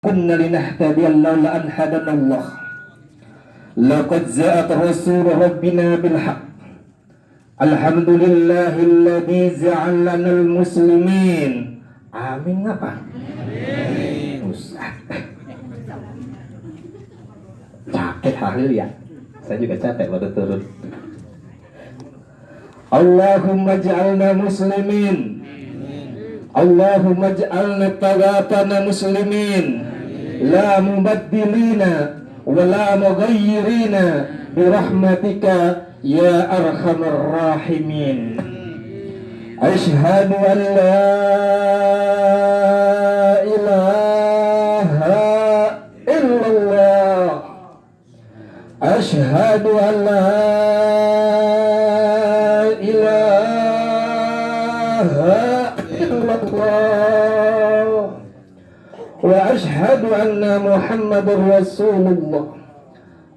كنا لنهتدي لولا أن هدانا الله لقد جاءت رسول ربنا بالحق الحمد لله الذي جعلنا المسلمين. Amin apa? Amin. Capek hari ya. Saya juga capek pada turun. Allahumma ja'alna muslimin. Allahumma ja'alna tagatana muslimin. La mubaddilina wa la mughayyirina birahmatika ya arhamar rahimin. Ashhadu an la ilaha illallah. Ashhadu an la ilaha illallah. Wa ashhadu anna Muhammadar Rasulullah.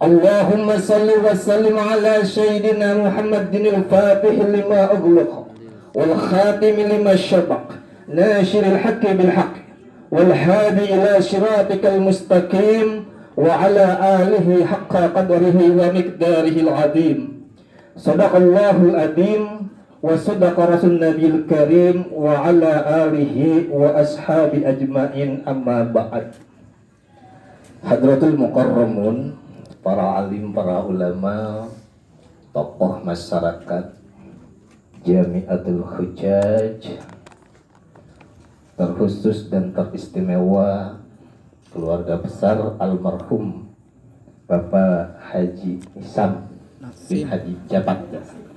Allahumma salli wa sallim ala sayyidina Muhammadin al-fatih lima ughliqa wal khatim lima sabaq nashiril haqqi bil haqq wal hadi ila siratikal mustaqim wa ala alihi haqqa qadrihi wa miqdarihi al-azim. Sadaqallahul azim wa sadaqa rasul nabiyil karim wa ala alihi wa ashabi ajmain, amma ba'd. Hadratul mukarramun, para alim, para ulama, tokoh masyarakat Jamiatul Hujjaj, terkhusus dan teristimewa keluarga besar almarhum Bapak Haji Nisam bin Haji Jabat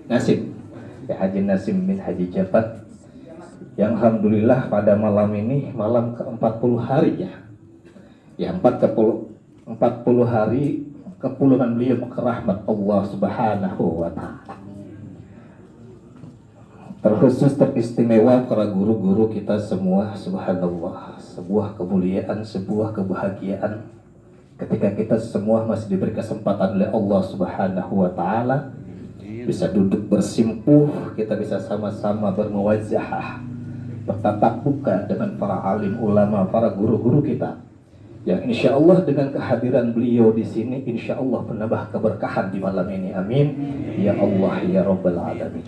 Nasim, Haji Nasim bin Haji Jabat, yang alhamdulillah pada malam ini malam ke-40 hari ya 40 hari kepulangan beliau ke rahmat Allah Subhanahu wa ta'ala. Terkhusus teristimewa para guru-guru kita semua, subhanallah, sebuah kemuliaan, sebuah kebahagiaan ketika kita semua masih diberi kesempatan oleh Allah Subhanahu wa ta'ala bisa duduk bersimpuh, kita bisa sama-sama bermuwajahah, bertatap muka dengan para alim ulama, para guru-guru kita, yang insya Allah dengan kehadiran beliau di sini insya Allah menambah keberkahan di malam ini. Amin ya Allah ya Rabbal Alamin.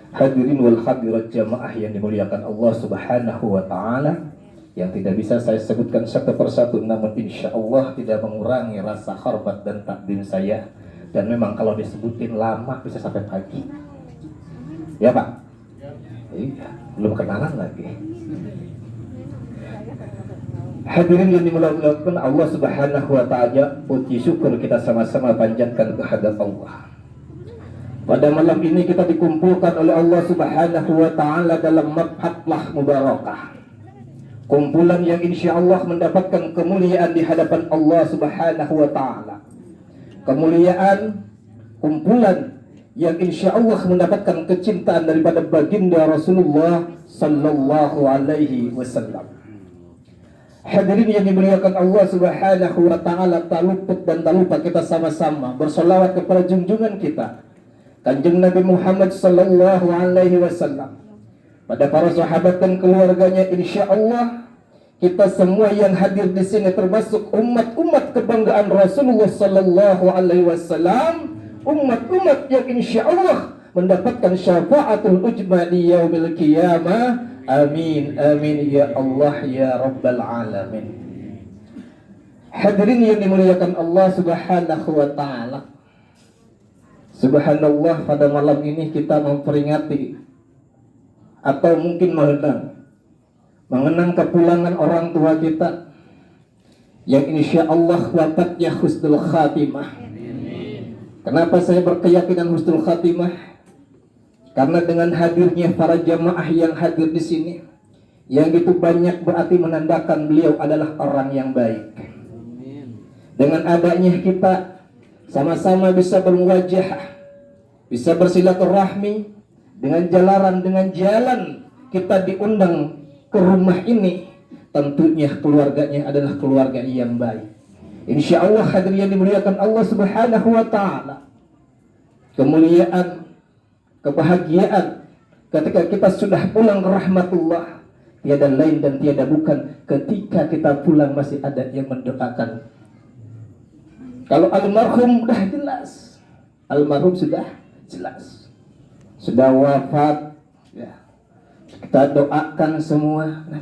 Hadirin wal hadirat jamaah yang dimuliakan Allah Subhanahu wa ta'ala, yang tidak bisa saya sebutkan satu persatu, namun insya Allah tidak mengurangi rasa hormat dan takdim saya. Dan memang kalau disebutin lama bisa sampai pagi. Ya Pak? Iya, belum kenalan lagi. Hadirin yang dimuliakan Allah Subhanahu wa ta'ala, puji syukur kita sama-sama panjatkan kehadirat Allah. Pada malam ini kita dikumpulkan oleh Allah Subhanahu wa ta'ala dalam mabhatlah mubarakah, kumpulan yang insya Allah mendapatkan kemuliaan di hadapan Allah Subhanahu wa ta'ala. Kemuliaan kumpulan yang insya Allah mendapatkan kecintaan daripada baginda Rasulullah sallallahu alaihi wasallam. Hadirin yang dimuliakan Allah Subhanahu wa ta'ala, tak luput dan tak lupa kita sama-sama bersolawat kepada junjungan kita Kanjeng Nabi Muhammad sallallahu alaihi wasallam, pada para sahabat dan keluarganya. Insya Allah kita semua yang hadir di sini termasuk umat-umat kebanggaan Rasulullah sallallahu alaihi wasallam, umat-umat yang insya Allah mendapatkan syafaatul ujma di yaumil qiyamah. Amin amin ya Allah ya Rabbal Alamin. Hadirin yang dimuliakan Allah Subhanahu wa ta'ala, subhanallah, pada malam ini kita memperingati atau mungkin mengenang kepulangan orang tua kita yang insya Allah wafatnya husnul khatimah. Kenapa saya berkeyakinan husnul khatimah? Karena dengan hadirnya para jamaah yang hadir di sini, yang itu banyak berarti menandakan beliau adalah orang yang baik. Dengan adanya kita sama-sama bisa bermuwajah, bisa bersilaturahmi, dengan jalan kita diundang ke rumah ini, tentunya keluarganya adalah keluarga yang baik. Insya Allah hadirin yang dimuliakan Allah Subhanahu wa ta'ala, kemuliaan, kebahagiaan ketika kita sudah pulang ke rahmatullah, tiada lain dan tiada bukan. Ketika kita pulang masih ada yang mendoakan. Kalau almarhum sudah jelas, almarhum sudah jelas, sudah wafat, ya. Kita doakan semua. Nah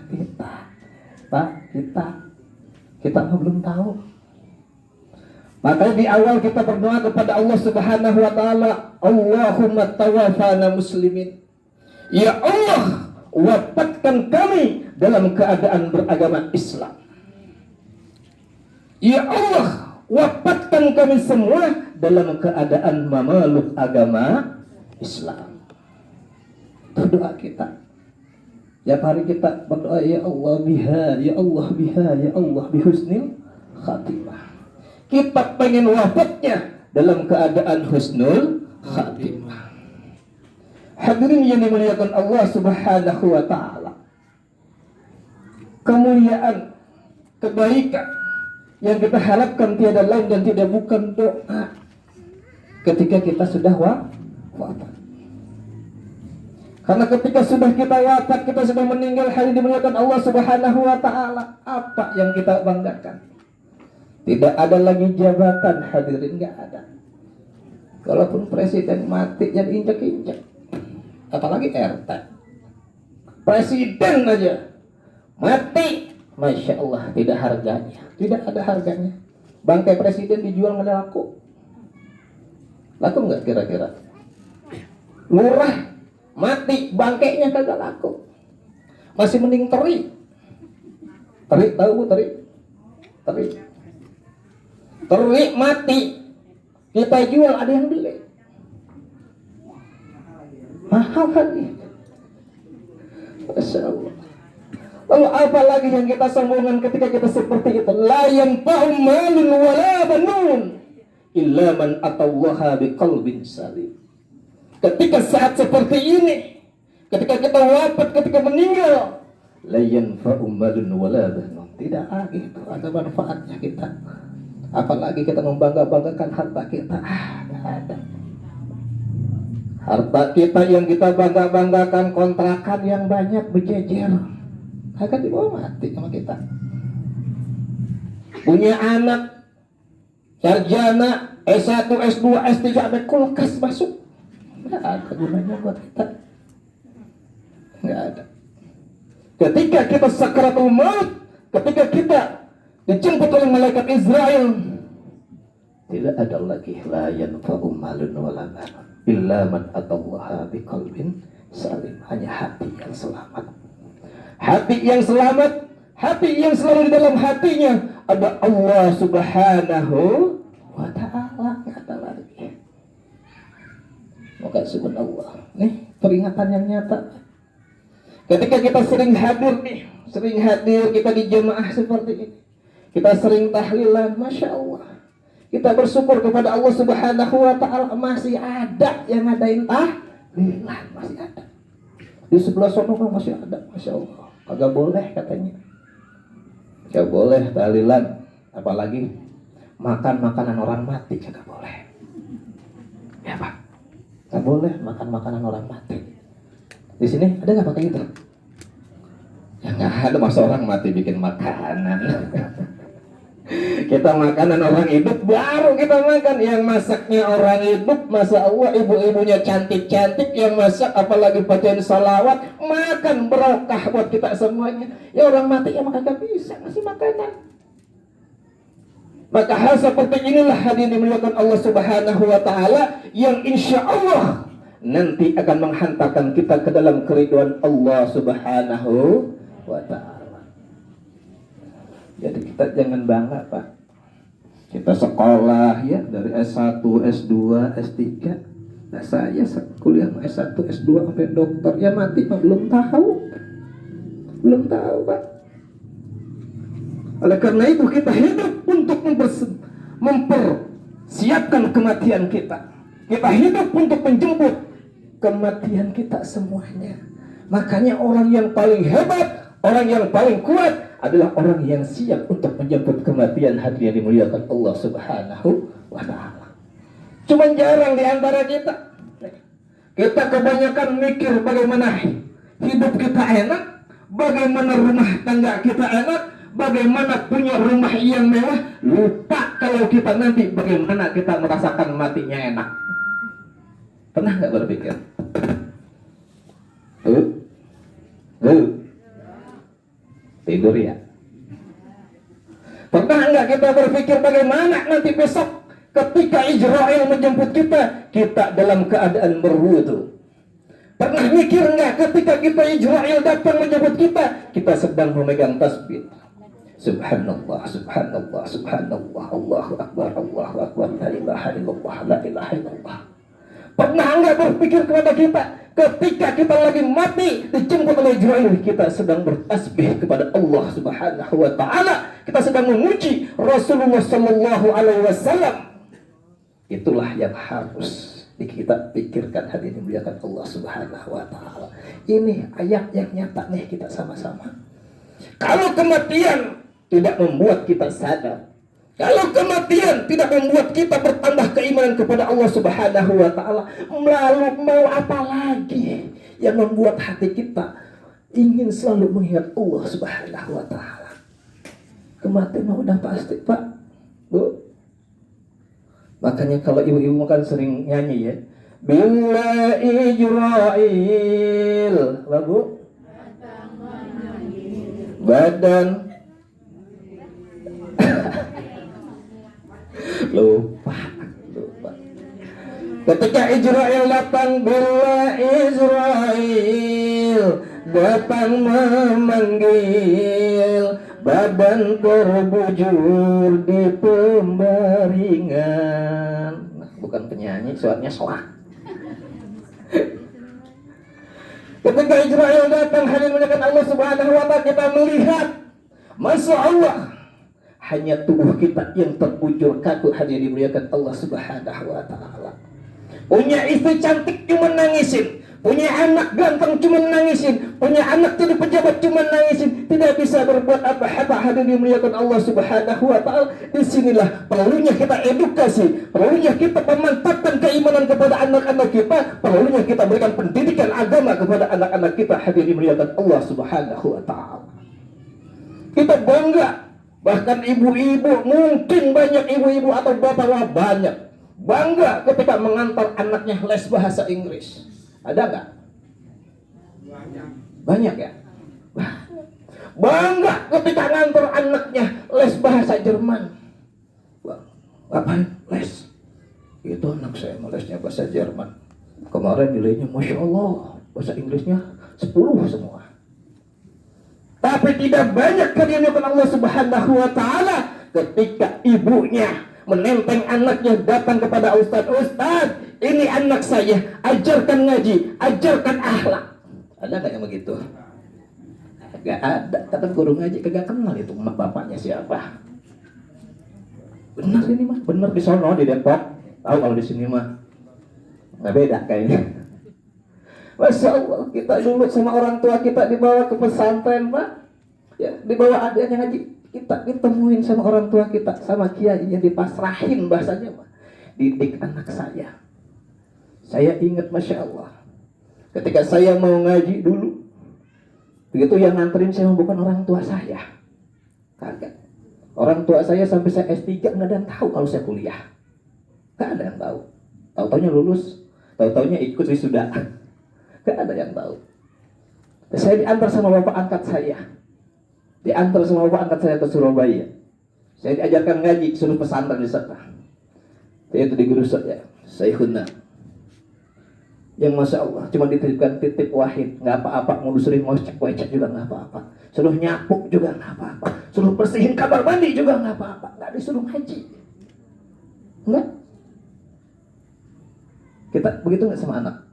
kita belum tahu. Makanya di awal kita berdoa kepada Allah Subhanahu wa taala, Allahumma tawaffana muslimin. Ya Allah, wafatkan kami dalam keadaan beragama Islam. Ya Allah, wafatkan kami semua dalam keadaan memeluk agama Islam. Itu doa kita. Tiap hari kita berdoa, ya Allah biha, ya Allah biha, ya Allah bihusnil khatimah. Kita pengen wafatnya dalam keadaan husnul khatimah. Hadirin yang dimuliakan Allah Subhanahu wa taala. Kemuliaan, kebaikan yang kita harapkan tiada lain dan tidak bukan doa ketika kita sudah wafat. Karena ketika sudah kita wafat, kita sudah meninggal, hadirin dimuliakan Allah Subhanahu wa taala, apa yang kita banggakan? Tidak ada lagi jabatan, hadirin, nggak ada. Kalaupun presiden mati yang injak-injak, apalagi RT. Presiden aja mati, masya Allah, tidak harganya, tidak ada harganya. Bangkai presiden dijual nggak laku, laku nggak kira-kira? Lurah mati, bangkainya kagak laku, masih mending teri. Teri tahu bu teri? Teri mati, kita jual ada yang beli, mahal lagi. Masya Allah. Lalu apa lagi yang kita sombongkan ketika kita seperti itu? La yanfa'u malun wala banun illa man atallaha biqalbin salim. Ketika saat seperti ini, ketika kita wafat, ketika meninggal, la yanfa'u malun wala banun, tidak lagi itu ada manfaatnya kita. Apalagi kita membangga-banggakan harta kita. Tidak ada. Harta kita yang kita bangga-banggakan, kontrakan yang banyak berjejer, akan dibawa mati sama kita. Punya anak sarjana S1, S2, S3, ada kulkas masuk, nggak ada gunanya buat kita. Nggak ada. Ketika kita sakaratul maut, ketika kita dijemput oleh malaikat Israel, tidak ada lagi la yanfa'u malun wala banun illa man atallaha biqalbin salim. Hanya hati yang selamat. Hati yang selamat, hati yang selalu di dalam hatinya ada Allah Subhanahu wa ta'ala. Nggak ada lagi. Maka subhanallah, nih peringatan yang nyata. Ketika kita sering hadir kita di jemaah seperti ini, kita sering tahlilan, masya Allah, kita bersyukur kepada Allah Subhanahu wa ta'ala. Masih ada yang ngadain tahlilan, masih ada. Di sebelah sono masih ada, masya Allah. Agak boleh katanya, gak boleh tahlilan, apalagi makan makanan orang mati, gak boleh. Ya Pak, gak boleh makan makanan orang mati. Di sini ada nggak pakai gitu? Ya nggak ada, masa orang mati bikin makanan. Kita makanan orang hidup baru kita makan. Yang masaknya orang hidup, masa Allah, ibu-ibunya cantik-cantik yang masak, apalagi bacaan salawat, makan berkah buat kita semuanya. Ya orang mati ya makan gak bisa ngasih makanan. Maka hal seperti inilah hadirin dimuliakan Allah Subhanahu wa ta'ala, yang insya Allah nanti akan menghantarkan kita ke dalam keridhaan Allah Subhanahu wa ta'ala. Jadi kita jangan bangga Pak, kita sekolah ya dari S1, S2, S3. Nah saya kuliah S1, S2 sampai dokter, ya mati Pak belum tahu Pak. Oleh karena itu kita hidup untuk mempersiapkan kematian kita. Kita hidup untuk menjemput kematian kita semuanya. Makanya orang yang paling hebat, orang yang paling kuat adalah orang yang siap untuk menjemput kematian. Hadirin yang dimuliakan Allah Subhanahu wa ta'ala. Cuman jarang di antara kita. Kita kebanyakan mikir bagaimana hidup kita enak, bagaimana rumah tangga kita enak, bagaimana punya rumah yang mewah, lupa kalau kita nanti bagaimana kita merasakan matinya enak. Pernah nggak berpikir? Tidur ya. Pernah nggak kita berpikir bagaimana nanti besok ketika Israel menjemput kita dalam keadaan berwudu? Pernah mikir nggak ketika kita Israel datang menjemput kita sedang memegang tasbih? Subhanallah, subhanallah, subhanallah, Allahu akbar, Allahu akbar, la ilaha illallah, la ilaha illallah. Pernah nggak berpikir kepada kita ketika kita lagi mati dijemput oleh Israel, kita sedang bertasbih kepada Allah Subhanahu wa taala, kita sedang memuji Rasulullah sallallahu alaihi wasallam. Itulah yang harus kita pikirkan hari ini, muliakan Allah Subhanahu wa taala. Ini ayat yang nyata nih kita sama-sama. Kalau kematian tidak membuat kita sadar, kalau kematian tidak membuat kita bertambah keimanan kepada Allah Subhanahu wa taala, lalu mau apa lagi yang membuat hati kita ingin selalu mengingat Allah Subhanahu wa taala? Kematian mah udah pasti, Pak. Bu. Makanya kalau ibu-ibu kan sering nyanyi ya. Bila Ijrail, lagu badan lupa. Ketika Israel datang, bila Israel datang memanggil, badan terbujur di pembaringan. Nah, bukan penyanyi, suaranya soak. Ketika Israel datang, hadirin menyaksikan Allah Subhanahu wa taala, kita melihat, masya Allah, hanya tubuh kita yang terbujur kaku, hadirin dimuliakan Allah Subhanahu wa taala. Punya istri cantik cuma nangisin, punya anak ganteng cuma nangisin, punya anak jadi pejabat cuma nangisin, tidak bisa berbuat apa-apa, hadirin dimuliakan Allah Subhanahu wa taala. Disinilah perlunya kita edukasi, perlunya kita memantapkan keimanan kepada anak-anak kita, perlunya kita berikan pendidikan agama kepada anak-anak kita, hadirin dimuliakan Allah Subhanahu wa taala. Kita bangga. Bahkan ibu-ibu, mungkin banyak ibu-ibu atau bapak-bapak banyak bangga ketika mengantar anaknya les bahasa Inggris. Ada nggak? Banyak ya? Bangga ketika ngantar anaknya les bahasa Jerman. Ngapain? Les. Itu anak saya lesnya bahasa Jerman. Kemarin nilainya Masya Allah, bahasa Inggrisnya 10 semua. Tapi tidak banyak kerinduan Allah Subhanahu wa taala ketika ibunya menenteng anaknya datang kepada ustaz, ini anak saya, ajarkan ngaji, ajarkan akhlak. Ada nggak yang begitu? Gak ada. Kata guru ngaji kagak kenal itu mak bapaknya siapa. Benar ini mah, benar di sono di Depok. Tahu kalau di sini mah nggak beda kayaknya. Masya Allah, kita dulu sama orang tua kita dibawa ke pesantren, Pak. Ya, dibawa adanya ngaji. Kita ditemuin sama orang tua kita, sama kiai yang dipasrahin bahasanya, Pak. Didik anak saya. Saya ingat, Masya Allah, ketika saya mau ngaji dulu, begitu yang nganterin saya bukan orang tua saya. Kagak. Orang tua saya sampai saya S3 nggak ada yang tahu kalau saya kuliah. Nggak ada yang tahu. Tahu-taunya lulus, tahu-taunya ikut wisuda. Gak ada yang tahu. Saya diantar sama bapak angkat saya. Diantar sama bapak angkat saya ke Surabaya. Saya diajarkan ngaji, suruh pesantren di sana. Saya itu di guru saya, Saykhuna. Yang Masya Allah, cuma dititipkan titip wahid. Gak apa-apa, mau disuruh ngocek juga gak apa-apa. Suruh nyapu juga gak apa-apa. Suruh bersihin kamar mandi juga gak apa-apa. Gak disuruh ngaji. Enggak. Kita begitu gak sama anak?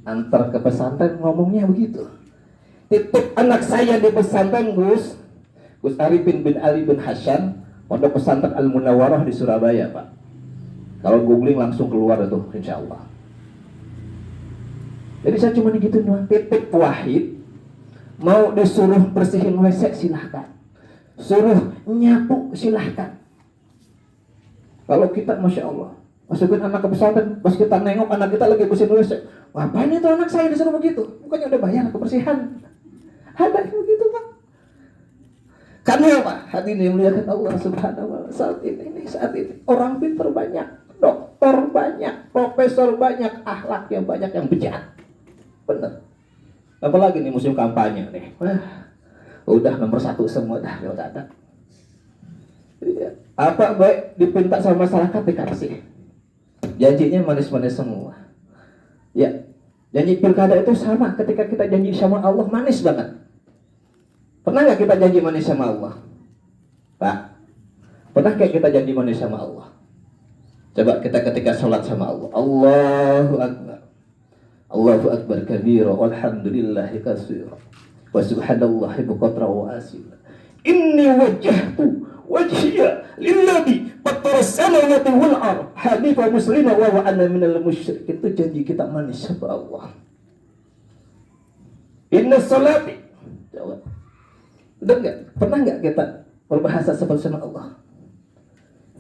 Antar ke pesantren ngomongnya begitu. Titip anak saya di pesantren Gus Arifin bin Ali bin Hasan, pondok pesantren Al Munawwarah di Surabaya, Pak. Kalau googling langsung keluar itu, insya Allah. Jadi saya cuma gitu doang, titip wahid. Mau disuruh bersihin WC silahkan, suruh nyapu silahkan. Kalau kita Masya Allah masukin anak ke pesantren, pas kita nengok anak kita lagi bersihin WC, ngapain itu anak saya disuruh begitu? Bukannya udah bayar kebersihan. Ada yang begitu Pak. Karena apa? Hadirin yang muliakan Allah Subhanahu wa taala, saat ini orang pintar banyak, dokter banyak, profesor banyak, akhlak yang banyak yang bejat. Benar. Apalagi nih musim kampanye nih. Udah nomor 1 semua dah udah ada. Iya. Apa baik dipinta sama masyarakat dikasih. Janjinya manis-manis semua. Ya, janji pilkada itu sama ketika kita janji sama Allah manis banget. Pernah nggak kita janji manis sama Allah? Pak, pernah kayak kita janji manis sama Allah? Coba kita ketika sholat sama Allah, Allahu Akbar, Allahu Akbar kabira, walhamdulillahi katsira, wa subhanallahi buqatra wa asila. Inni wajjahtu wajhiya lilladzi fatara samawati wal ardh hanifan muslima wa ana minal musyrikin. Itu janji kita manis sama Allah. Inna salati. Coba. Udah enggak? Pernah enggak kita berbahasa seperti sama Allah?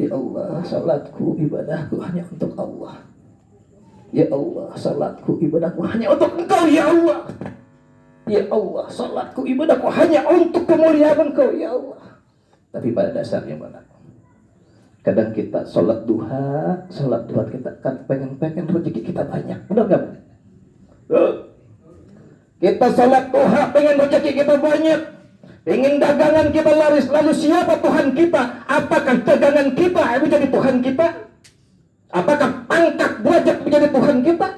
Ya Allah, salatku, ibadahku hanya untuk Allah. Ya Allah, salatku, ibadahku hanya untuk Engkau, ya Allah. Ya Allah, salatku, ibadahku hanya untuk kemuliaan Engkau, ya Allah. Tapi pada dasarnya mana? Kadang kita salat duha kita kan pengen rezeki kita banyak. Benar enggak? Kita salat duha pengen rezeki kita banyak. Ingin dagangan kita laris. Lalu siapa Tuhan kita? Apakah dagangan kita menjadi Tuhan kita? Apakah pangkat derajat menjadi Tuhan kita?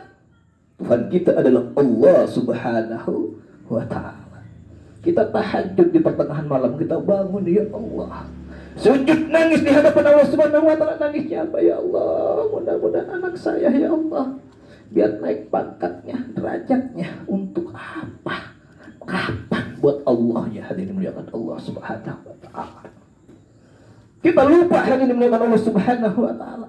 Tuhan kita adalah Allah Subhanahu wa ta'ala. Kita tahajud di pertengahan malam, kita bangun, ya Allah. Sujud nangis di hadapan Allah Subhanahu wa ta'ala. Nangisnya apa? Ya Allah, mudah-mudahan anak saya, ya Allah, biar naik pangkatnya, derajatnya. Untuk apa? Kapan? Buat Allah, ya hadirin muliakan Allah Subhanahu wa ta'ala. Kita lupa hadirin muliakan Allah Subhanahu wa ta'ala.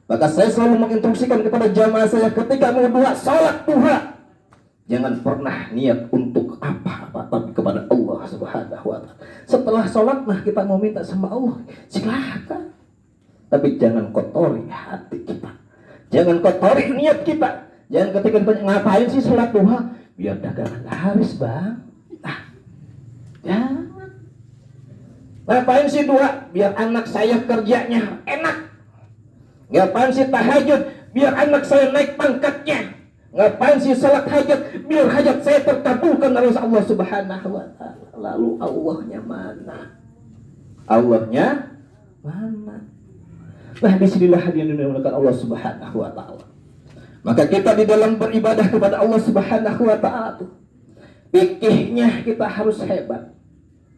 Maka saya selalu menginstruksikan kepada jamaah saya ketika mau doa salat duha, jangan pernah niat untuk apa-apa, tapi kepada Allah Subhanahu wa ta'ala. Setelah salat nah kita mau minta sama Allah, silakan. Tapi jangan kotori hati kita. Jangan kotori niat kita. Jangan ketika ditanya ngapain sih salat duha? Biar dagangan laris, Bang. Jangan. Ngapain sih duha? Biar anak saya kerjanya enak. Ngapain sih tahajud? Biar anak saya naik pangkatnya. Ngapain sih salat hajat? Biar hajat saya terkabulkan oleh Allah Subhanahu wa ta'ala. Lalu Allahnya mana? Allahnya mana? Nah, disinilah hadirin dimuliakan Allah Subhanahu wa ta'ala. Maka kita di dalam beribadah kepada Allah Subhanahu wa ta'ala, fikihnya kita harus hebat.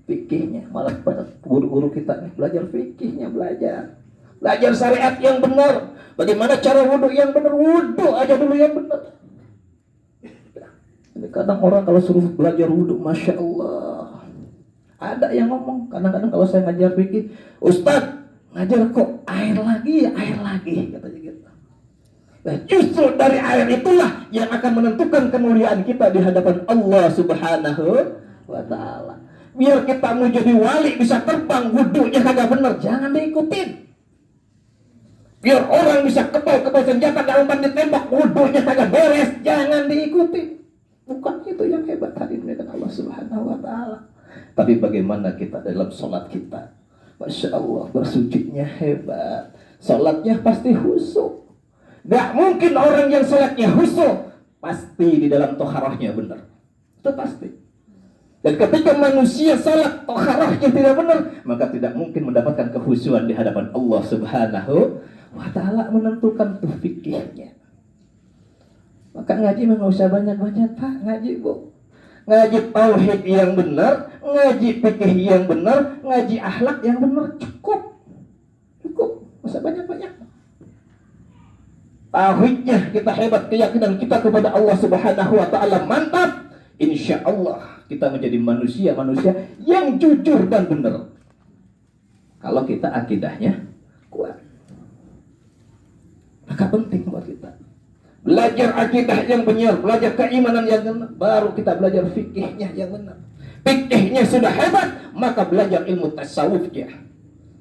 Fikihnya, malah pada guru-guru kita nih belajar fikihnya, belajar syariat yang benar. Bagaimana cara wudhu yang benar? Wudhu aja dulu yang benar. Kadang orang kalau suruh belajar wudhu, Masya Allah, ada yang ngomong, kadang-kadang kalau saya ngajar fikih, Ustaz, ngajar kok air lagi, katanya gitu. Nah, justru dari air itulah yang akan menentukan kemuliaan kita di hadapan Allah Subhanahu wa ta'ala. Biar kita mau jadi wali bisa terbang, wudhunya kagak bener, jangan diikutin. Biar orang bisa kebal senjata dan umpan ditembak, wudhunya kagak beres, jangan diikutin. Bukan itu yang hebat hadirin dengan Allah Subhanahu wa ta'ala. Tapi bagaimana kita dalam sholat kita? Masya Allah, bersujudnya hebat, sholatnya pasti khusyuk. Gak mungkin orang yang sholatnya khusyuk pasti di dalam toharahnya benar. Itu pasti. Dan ketika manusia sholat toharahnya tidak benar, maka tidak mungkin mendapatkan kekhusyuan di hadapan Allah Subhanahu wa ta'ala. Menentukan tuh fikihnya. Maka ngaji mah gak usah banyak-banyak, Pak. Ngaji, Bu. Ngaji tauhid yang benar, ngaji fikih yang benar, ngaji akhlak yang benar, cukup. Gak usah banyak-banyak. Tauhidnya kita hebat, keyakinan kita kepada Allah Subhanahu wa ta'ala mantap, insya Allah kita menjadi manusia yang jujur dan benar. Kalau kita akidahnya kuat, maka penting buat kita belajar akidah yang benar, belajar keimanan yang benar, baru kita belajar fikihnya yang benar. Fikihnya sudah hebat, maka belajar ilmu tasawufnya.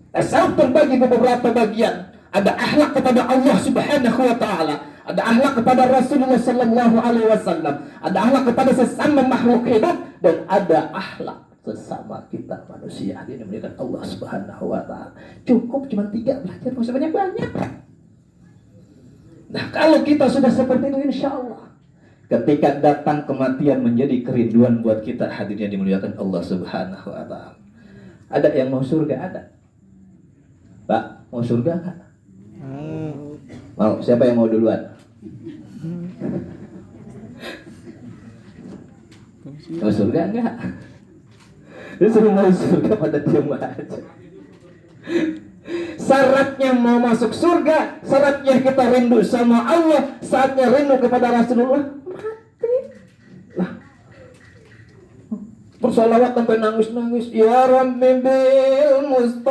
Tasawuf terbagi beberapa bagian. Ada akhlak kepada Allah Subhanahu wa ta'ala, ada akhlak kepada Rasulullah sallallahu alaihi wasallam, ada akhlak kepada sesama makhluk hidup, dan ada akhlak sesama kita manusia yang dimuliakan Allah Subhanahu wa taala. Cukup cuma 3 belajar, enggak usah banyak-banyak. Nah, kalau kita sudah seperti itu, insya Allah ketika datang kematian menjadi kerinduan buat kita, hadirnya dimuliakan Allah Subhanahu wa taala. Ada yang mau surga? Ada. Pak, mau surga enggak? Mau. Siapa yang mau duluan? Mau surga enggak? Disuruh mau surga pada diam aja. Syaratnya mau masuk surga, syaratnya kita rindu sama Allah, saatnya rindu kepada Rasulullah, mati lah. Bersolawat sampai nangis-nangis, ya Rabbi bil Mustafa.